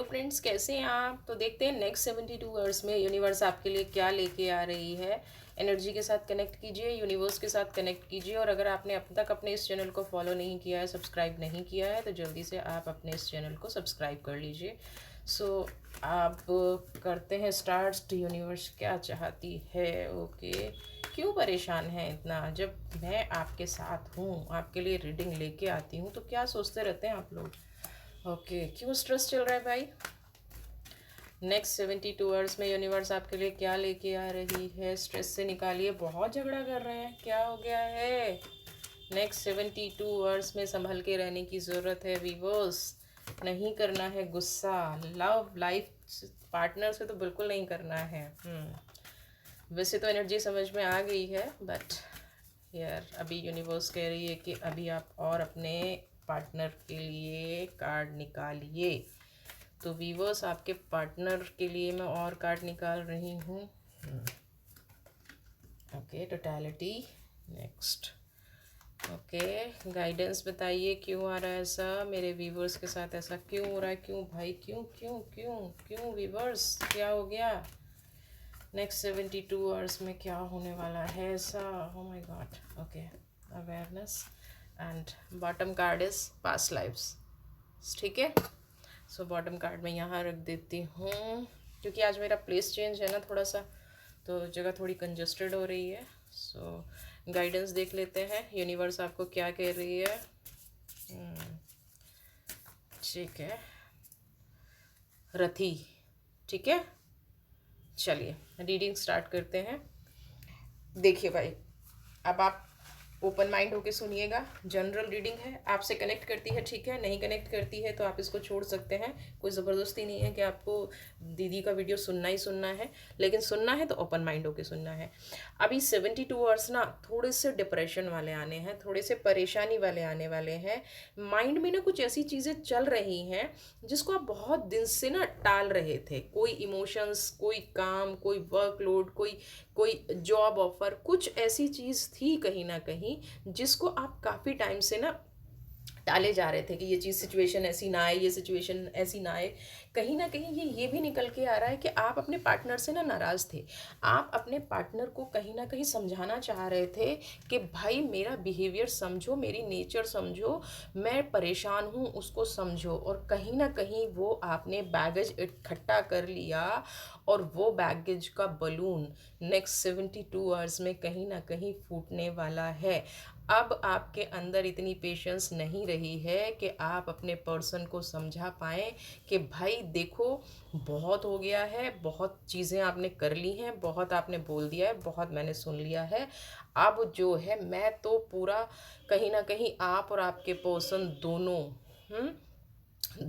Friends, कैसे हैं आप? तो देखते हैं नेक्स्ट 72 आवर्स में यूनिवर्स आपके लिए क्या लेके आ रही है। एनर्जी के साथ कनेक्ट कीजिए, यूनिवर्स के साथ कनेक्ट कीजिए। और अगर आपने अब तक अपने इस चैनल को फॉलो नहीं किया है, सब्सक्राइब नहीं किया है, तो जल्दी से आप अपने इस चैनल को सब्सक्राइब कर लीजिए। सो आप करते हैं स्टार्ट। यूनिवर्स क्या चाहती है? ओके, क्यों परेशान है इतना? जब मैं आपके साथ हूँ, आपके लिए रीडिंग लेके आती हूँ, तो क्या सोचते रहते हैं आप लोग? ओके, क्यों स्ट्रेस चल रहा है भाई? नेक्स्ट 72 आवर्स में यूनिवर्स आपके लिए क्या लेके आ रही है? स्ट्रेस से निकालिए। बहुत झगड़ा कर रहे हैं, क्या हो गया है? नेक्स्ट 72 आवर्स में संभल के रहने की ज़रूरत है वीवर्स। नहीं करना है गुस्सा। लव लाइफ पार्टनर से तो बिल्कुल नहीं करना है। वैसे तो एनर्जी समझ में आ गई है, बट यार अभी यूनिवर्स कह रही है कि अभी आप और अपने पार्टनर के लिए कार्ड निकालिए। तो वीवर्स, आपके पार्टनर के लिए मैं और कार्ड निकाल रही हूँ। Okay, totality. Next. Okay, guidance बताइए, क्यों आ रहा है ऐसा? मेरे वीवर्स के साथ ऐसा क्यों हो रहा है? क्यों भाई, क्यों क्यों क्यों क्यों वीवर्स, क्या हो गया? नेक्स्ट 72 आवर्स में क्या होने वाला है ऐसा? Oh my God. Okay, awareness and bottom card is past lives. ठीक है, सो बॉटम कार्ड में यहाँ रख देती हूँ, क्योंकि आज मेरा प्लेस चेंज है ना थोड़ा सा, तो जगह थोड़ी कंजस्टेड हो रही है। सो गाइडेंस देख लेते हैं, यूनिवर्स आपको क्या कह रही है। ठीक है, रथी। ठीक है, चलिए रीडिंग स्टार्ट करते हैं। देखिए भाई, अब आप ओपन माइंड होके सुनिएगा। जनरल रीडिंग है, आपसे कनेक्ट करती है ठीक है, नहीं कनेक्ट करती है तो आप इसको छोड़ सकते हैं। कोई ज़बरदस्ती नहीं है कि आपको दीदी का वीडियो सुनना ही सुनना है, लेकिन सुनना है तो ओपन माइंड होके सुनना है। अभी 72 आवर्स ना थोड़े से डिप्रेशन वाले आने हैं, थोड़े से परेशानी वाले आने वाले हैं। माइंड में ना कुछ ऐसी चीज़ें चल रही हैं जिसको आप बहुत दिन से ना टाल रहे थे। कोई इमोशंस, कोई काम, कोई वर्कलोड, कोई कोई जॉब ऑफर, कुछ ऐसी चीज़ थी कहीं ना कहीं जिसको आप काफ़ी टाइम से ना टाले जा रहे थे कि ये चीज़, सिचुएशन ऐसी ना आए, ये सिचुएशन ऐसी ना आए। कहीं ना कहीं ये भी निकल के आ रहा है कि आप अपने पार्टनर से ना नाराज़ थे। आप अपने पार्टनर को कहीं ना कहीं समझाना चाह रहे थे कि भाई मेरा बिहेवियर समझो, मेरी नेचर समझो, मैं परेशान हूँ उसको समझो। और कहीं ना कहीं वो आपने बैगेज इकट्ठा कर लिया, और वो बैगेज का बलून नेक्स्ट 72 आवर्स में कहीं ना कहीं फूटने वाला है। अब आपके अंदर इतनी पेशेंस नहीं रही है कि आप अपने पर्सन को समझा पाएँ कि भाई देखो, बहुत हो गया है, बहुत चीज़ें आपने कर ली हैं, बहुत आपने बोल दिया है, बहुत मैंने सुन लिया है। अब जो है मैं तो पूरा, कहीं ना कहीं आप और आपके पर्सन दोनों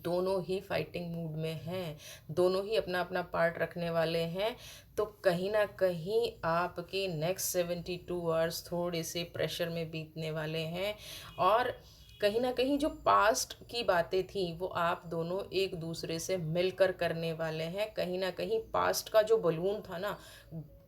दोनों ही फाइटिंग मूड में हैं, दोनों ही अपना अपना पार्ट रखने वाले हैं। तो कहीं ना कहीं आपके नेक्स्ट 72 आवर्स थोड़े से प्रेशर में बीतने वाले हैं। और कहीं ना कहीं जो पास्ट की बातें थी वो आप दोनों एक दूसरे से मिलकर करने वाले हैं। कहीं ना कहीं पास्ट का जो बलून था ना,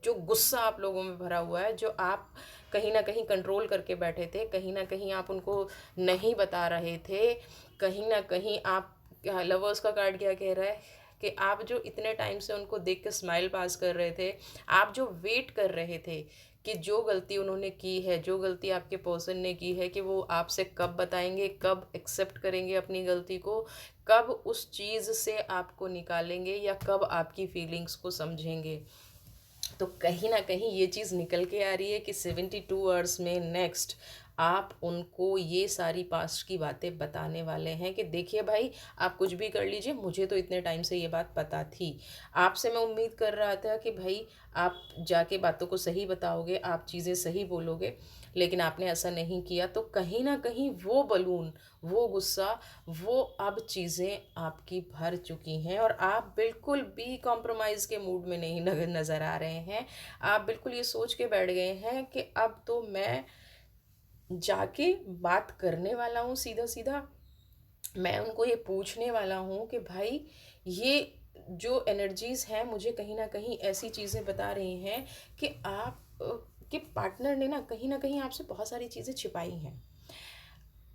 जो गुस्सा आप लोगों में भरा हुआ है, जो आप कहीं ना कहीं कंट्रोल करके बैठे थे, कहीं ना कहीं आप उनको नहीं बता रहे थे, कहीं ना कहीं आप, लवर्स का कार्ड क्या कह रहा है कि आप जो इतने टाइम से उनको देख के स्माइल पास कर रहे थे, आप जो वेट कर रहे थे कि जो गलती उन्होंने की है, जो गलती आपके पर्सन ने की है, कि वो आपसे कब बताएंगे, कब एक्सेप्ट करेंगे अपनी गलती को, कब उस चीज़ से आपको निकालेंगे, या कब आपकी फीलिंग्स को समझेंगे। तो कहीं ना कहीं ये चीज़ निकल के आ रही है कि 72 आवर्स में नेक्स्ट आप उनको ये सारी पास्ट की बातें बताने वाले हैं कि देखिए भाई, आप कुछ भी कर लीजिए, मुझे तो इतने टाइम से ये बात पता थी। आपसे मैं उम्मीद कर रहा था कि भाई आप जाके बातों को सही बताओगे, आप चीज़ें सही बोलोगे, लेकिन आपने ऐसा नहीं किया। तो कहीं ना कहीं वो बलून, वो गुस्सा, वो अब चीज़ें आपकी भर चुकी हैं, और आप बिल्कुल भी कॉम्प्रोमाइज़ के मूड में नहीं नज़र आ रहे हैं। आप बिल्कुल ये सोच के बैठ गए हैं कि अब तो मैं जाके बात करने वाला हूँ सीधा सीधा। मैं उनको ये पूछने वाला हूँ कि भाई, ये जो एनर्जीज़ हैं मुझे कहीं ना कहीं ऐसी चीज़ें बता रही हैं कि आप के पार्टनर ने ना कहीं आपसे बहुत सारी चीज़ें छिपाई हैं।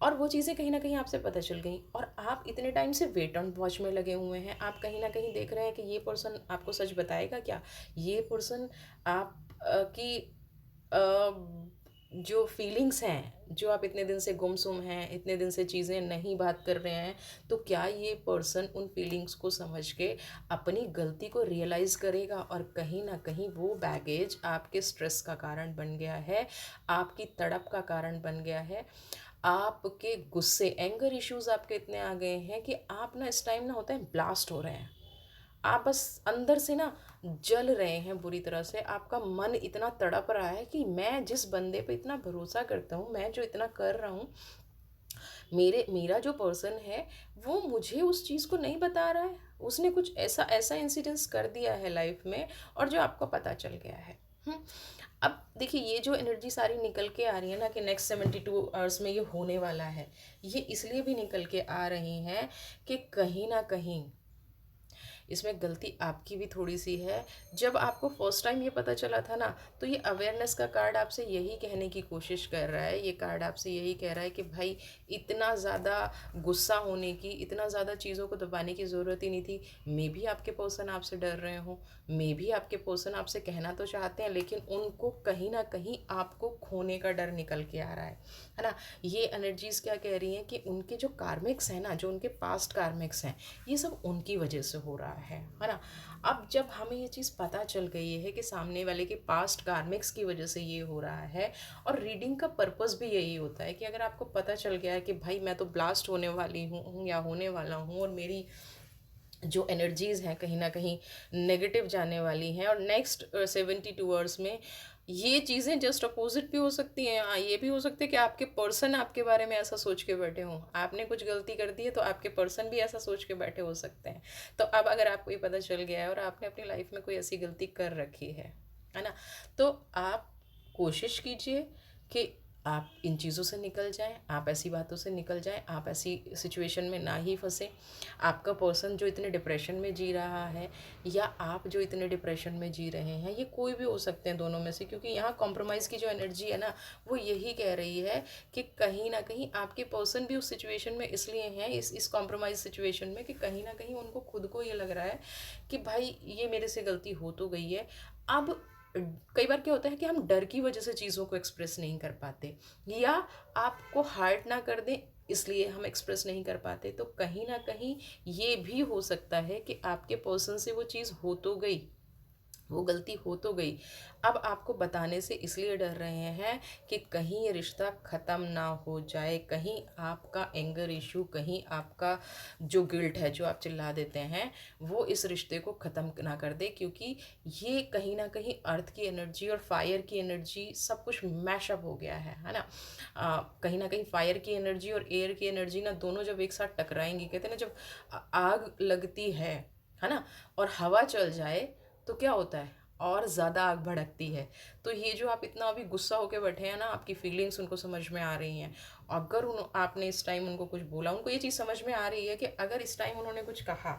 और वो चीज़ें कहीं ना कहीं आपसे पता चल गई, और आप इतने टाइम से वेट एंड वॉच में लगे हुए हैं। आप कहीं ना कहीं देख रहे हैं कि ये पर्सन आपको सच बताएगा क्या, ये पर्सन आप की जो फीलिंग्स हैं, जो आप इतने दिन से गुमसुम हैं, इतने दिन से चीज़ें नहीं बात कर रहे हैं, तो क्या ये पर्सन उन फीलिंग्स को समझ के अपनी गलती को रियलाइज़ करेगा, और कहीं ना कहीं वो बैगेज आपके स्ट्रेस का कारण बन गया है, आपकी तड़प का कारण बन गया है, आपके गुस्से, एंगर इश्यूज आपके इतने आ गए हैं कि आप ना इस टाइम ना होता है ब्लास्ट हो रहे हैं। आप बस अंदर से ना जल रहे हैं बुरी तरह से। आपका मन इतना तड़प रहा है कि मैं जिस बंदे पे इतना भरोसा करता हूँ, मैं जो इतना कर रहा हूँ, मेरा जो पर्सन है वो मुझे उस चीज़ को नहीं बता रहा है। उसने कुछ ऐसा ऐसा इंसिडेंस कर दिया है लाइफ में, और जो आपको पता चल गया है। अब देखिए, ये जो एनर्जी सारी निकल के आ रही है ना कि नेक्स्ट 72 आवर्स में ये होने वाला है, ये इसलिए भी निकल के आ रही हैं कि कहीं ना कहीं इसमें गलती आपकी भी थोड़ी सी है। जब आपको फर्स्ट टाइम ये पता चला था ना, तो ये अवेयरनेस का कार्ड आपसे यही कहने की कोशिश कर रहा है, ये कार्ड आपसे यही कह रहा है कि भाई इतना ज़्यादा गुस्सा होने की, इतना ज़्यादा चीज़ों को दबाने की ज़रूरत ही नहीं थी। मे भी आपके पर्सन आपसे डर रहे हो, मे भी आपके पर्सन आपसे कहना तो चाहते हैं, लेकिन उनको कहीं ना कहीं आपको खोने का डर निकल के आ रहा है ना। ये एनर्जीज़ क्या कह रही हैं कि उनके जो कार्मिक्स हैं ना, जो उनके पास्ट कार्मिक्स हैं, ये सब उनकी वजह से हो रहा है ना। अब जब हमें ये चीज़ पता चल गई है कि सामने वाले के पास्ट कार्मिक्स की वजह से ये हो रहा है, और रीडिंग का पर्पस भी यही होता है कि अगर आपको पता चल गया है कि भाई मैं तो ब्लास्ट होने वाली हूँ या होने वाला हूँ, और मेरी जो एनर्जीज़ हैं कहीं ना कहीं नेगेटिव जाने वाली हैं, और नेक्स्ट 72 आवर्स में ये चीज़ें जस्ट अपोजिट भी हो सकती हैं। हाँ, ये भी हो सकता है कि आपके पर्सन आपके बारे में ऐसा सोच के बैठे हों, आपने कुछ गलती कर दी है तो आपके पर्सन भी ऐसा सोच के बैठे हो सकते हैं। तो अब अगर आपको ये पता चल गया है और आपने अपनी लाइफ में कोई ऐसी गलती कर रखी है ना, तो आप कोशिश कीजिए कि आप इन चीज़ों से निकल जाएं, आप ऐसी बातों से निकल जाएं, आप ऐसी सिचुएशन में ना ही फंसें। आपका पर्सन जो इतने डिप्रेशन में जी रहा है, या आप जो इतने डिप्रेशन में जी रहे हैं, ये कोई भी हो सकते हैं दोनों में से, क्योंकि यहाँ कॉम्प्रोमाइज़ की जो एनर्जी है ना, वो यही कह रही है कि कहीं ना कहीं आपके पर्सन भी उस सिचुएशन में इसलिए हैं, इस कॉम्प्रोमाइज़ सिचुएशन में, कि कहीं ना कहीं उनको खुद को ये लग रहा है कि भाई ये मेरे से गलती हो तो गई है। अब कई बार क्या होता है कि हम डर की वजह से चीज़ों को एक्सप्रेस नहीं कर पाते, या आपको हर्ट ना कर दें इसलिए हम एक्सप्रेस नहीं कर पाते। तो कहीं ना कहीं ये भी हो सकता है कि आपके पर्सन से वो चीज़ हो तो गई, वो गलती हो तो गई, अब आपको बताने से इसलिए डर रहे हैं कि कहीं ये रिश्ता ख़त्म ना हो जाए, कहीं आपका एंगर इशू, कहीं आपका जो गिल्ट है जो आप चिल्ला देते हैं, वो इस रिश्ते को ख़त्म ना कर दे। क्योंकि ये कहीं ना कहीं अर्थ की एनर्जी और फायर की एनर्जी सब कुछ मैशअप हो गया है ना। कहीं ना कहीं फायर की एनर्जी और एयर की एनर्जी ना दोनों जब एक साथ टकराएंगी, कहते हैं ना जब आग लगती है ना, और हवा चल जाए तो क्या होता है, और ज़्यादा आग भड़कती है। तो ये जो आप इतना अभी गुस्सा होके बैठे हैं ना, आपकी फीलिंग्स उनको समझ में आ रही हैं। अगर आपने इस टाइम उनको कुछ बोला, उनको ये चीज़ समझ में आ रही है कि अगर इस टाइम उन्होंने कुछ कहा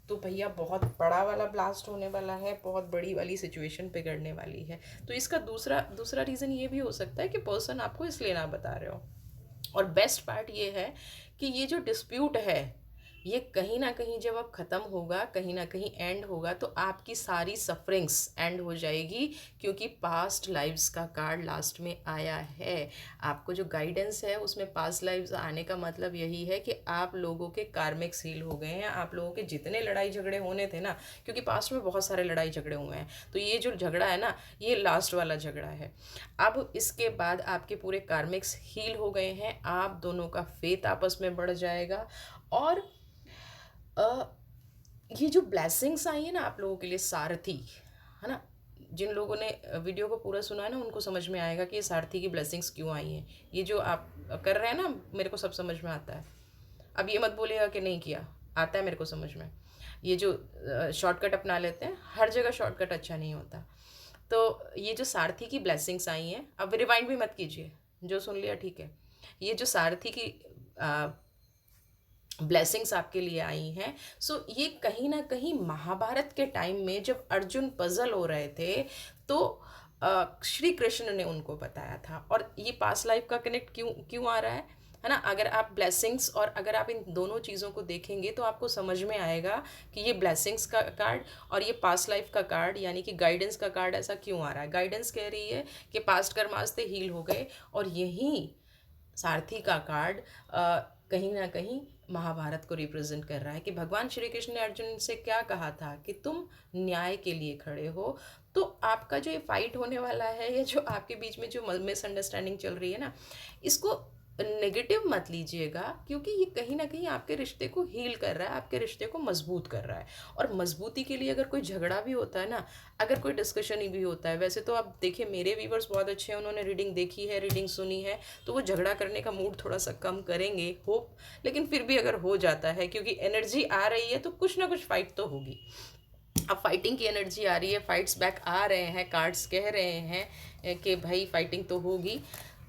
तो भैया बहुत बड़ा वाला ब्लास्ट होने वाला है, बहुत बड़ी वाली सिचुएशन बिगड़ने वाली है। तो इसका दूसरा दूसरा रीज़न ये भी हो सकता है कि पर्सन आपको इसलिए ना बता रहे हो। और बेस्ट पार्ट ये है कि ये जो डिस्प्यूट है, ये कहीं ना कहीं जब अब ख़त्म होगा, कहीं ना कहीं एंड होगा, तो आपकी सारी सफरिंग्स एंड हो जाएगी, क्योंकि पास्ट लाइव्स का कार्ड लास्ट में आया है। आपको जो गाइडेंस है उसमें पास्ट लाइव्स आने का मतलब यही है कि आप लोगों के कार्मिक्स हील हो गए हैं। आप लोगों के जितने लड़ाई झगड़े होने थे ना, क्योंकि पास्ट में बहुत सारे लड़ाई झगड़े हुए हैं, तो ये जो झगड़ा है ना, ये लास्ट वाला झगड़ा है। अब इसके बाद आपके पूरे कार्मिक्स हील हो गए हैं, आप दोनों का फेथ आपस में बढ़ जाएगा। और ये जो ब्लेसिंग्स आई है ना आप लोगों के लिए, सारथी, है ना, जिन लोगों ने वीडियो को पूरा सुना है ना, उनको समझ में आएगा कि ये सारथी की ब्लेसिंग्स क्यों आई हैं। ये जो आप कर रहे हैं ना, मेरे को सब समझ में आता है। अब ये मत बोलिएगा कि नहीं किया, आता है मेरे को समझ में। ये जो शॉर्टकट अपना लेते हैं, हर जगह शॉर्टकट अच्छा नहीं होता। तो ये जो सारथी की ब्लेसिंग्स आई हैं, अब रिवाइंड भी मत कीजिए, जो सुन लिया ठीक है। ये जो सारथी की ब्लेसिंग्स आपके लिए आई हैं, सो ये कहीं ना कहीं महाभारत के टाइम में जब अर्जुन पजल हो रहे थे, तो श्री कृष्ण ने उनको बताया था। और ये पास्ट लाइफ का कनेक्ट क्यों क्यों आ रहा है है ना। अगर आप ब्लेसिंग्स और अगर आप इन दोनों चीज़ों को देखेंगे तो आपको समझ में आएगा कि ये ब्लेसिंग्स का कार्ड और ये पास्ट लाइफ का कार्ड यानी कि गाइडेंस का कार्ड ऐसा क्यों आ रहा है। गाइडेंस कह रही है कि पास्ट कर्मास थे हील हो गए, और यही सारथी का कार्ड कहीं ना कहीं महाभारत को रिप्रेजेंट कर रहा है कि भगवान श्री कृष्ण ने अर्जुन से क्या कहा था कि तुम न्याय के लिए खड़े हो। तो आपका जो ये फाइट होने वाला है, या जो आपके बीच में जो मिसअंडरस्टैंडिंग चल रही है ना, इसको नेगेटिव मत लीजिएगा, क्योंकि ये कहीं ना कहीं आपके रिश्ते को हील कर रहा है, आपके रिश्ते को मजबूत कर रहा है। और मजबूती के लिए अगर कोई झगड़ा भी होता है ना, अगर कोई डिस्कशन भी होता है, वैसे तो आप देखिए मेरे व्यूवर्स बहुत अच्छे हैं, उन्होंने रीडिंग देखी है, रीडिंग सुनी है, तो वो झगड़ा करने का मूड थोड़ा सा कम करेंगे होप। लेकिन फिर भी अगर हो जाता है, क्योंकि एनर्जी आ रही है तो कुछ ना कुछ फाइट तो होगी। अब फाइटिंग की एनर्जी आ रही है, फाइट्स बैक आ रहे हैं, कार्ड्स कह रहे हैं कि भाई फाइटिंग तो होगी।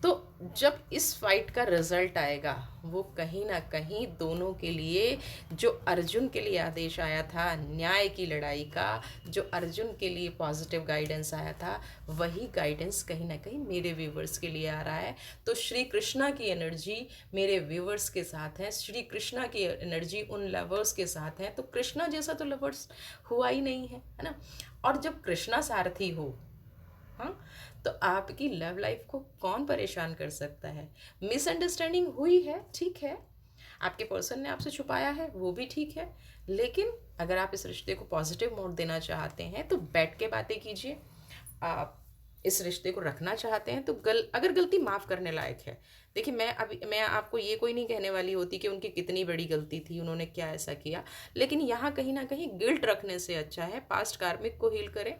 तो जब इस फाइट का रिजल्ट आएगा, वो कहीं ना कहीं दोनों के लिए, जो अर्जुन के लिए आदेश आया था न्याय की लड़ाई का, जो अर्जुन के लिए पॉजिटिव गाइडेंस आया था, वही गाइडेंस कहीं ना कहीं मेरे व्यूवर्स के लिए आ रहा है। तो श्री कृष्णा की एनर्जी मेरे व्यूवर्स के साथ है, श्री कृष्णा की एनर्जी उन लवर्स के साथ है। तो कृष्णा जैसा तो लवर्स हुआ ही नहीं है ना। और जब कृष्णा सारथी हो, हाँ, तो आपकी लव लाइफ को कौन परेशान कर सकता है। मिसअंडरस्टैंडिंग हुई है, ठीक है, आपके पर्सन ने आपसे छुपाया है, वो भी ठीक है, लेकिन अगर आप इस रिश्ते को पॉजिटिव मोड़ देना चाहते हैं तो बैठ के बातें कीजिए। आप इस रिश्ते को रखना चाहते हैं तो अगर गलती माफ़ करने लायक है, देखिए मैं आपको ये कोई नहीं कहने वाली होती कि उनकी कितनी बड़ी गलती थी, उन्होंने क्या ऐसा किया, लेकिन यहाँ कहीं ना कहीं गिल्ट रखने से अच्छा है पास्ट कार्मिक को हील करें।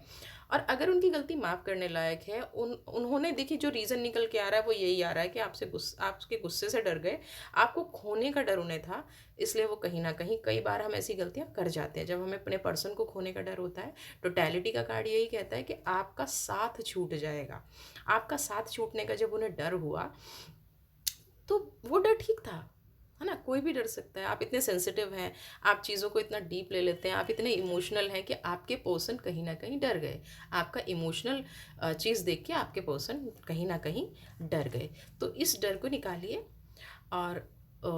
और अगर उनकी गलती माफ़ करने लायक है, उन्होंने देखिए जो रीज़न निकल के आ रहा है वो यही आ रहा है कि आपके गुस्से से डर गए, आपको खोने का डर उन्हें था, इसलिए वो कहीं ना कहीं, कई बार हम ऐसी गलतियां कर जाते हैं जब हमें अपने पर्सन को खोने का डर होता है। टोटैलिटी का कार्ड यही कहता है कि आपका साथ छूट जाएगा। आपका साथ छूटने का जब उन्हें डर हुआ तो वो डर ठीक था, है ना। कोई भी डर सकता है, आप इतने सेंसिटिव हैं, आप चीज़ों को इतना डीप ले लेते हैं, आप इतने इमोशनल हैं कि आपके पर्सन कहीं ना कहीं डर गए। आपका इमोशनल चीज़ देख के आपके पर्सन कहीं ना कहीं डर गए। तो इस डर को निकालिए। और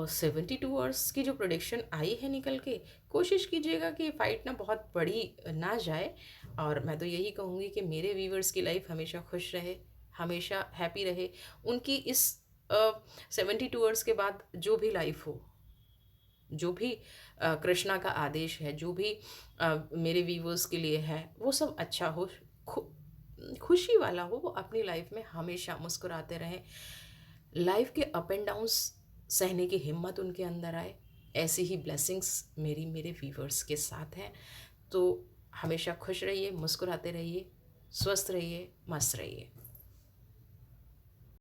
72 आवर्स की जो प्रोडिक्शन आई है निकल के, कोशिश कीजिएगा कि फाइट ना बहुत बड़ी ना जाए। और मैं तो यही कहूँगी कि मेरे व्यूवर्स की लाइफ हमेशा खुश रहे, हमेशा हैप्पी रहे। उनकी इस 72 आवर्स के बाद जो भी लाइफ हो, जो भी कृष्णा का आदेश है, जो भी मेरे व्यूवर्स के लिए है, वो सब अच्छा हो, खुशी वाला हो। वो अपनी लाइफ में हमेशा मुस्कुराते रहें, लाइफ के अप एंड डाउन्स सहने की हिम्मत उनके अंदर आए। ऐसी ही ब्लेसिंग्स मेरे व्यूवर्स के साथ हैं। तो हमेशा खुश रहिए, मुस्कुराते रहिए, स्वस्थ रहिए, मस्त रहिए।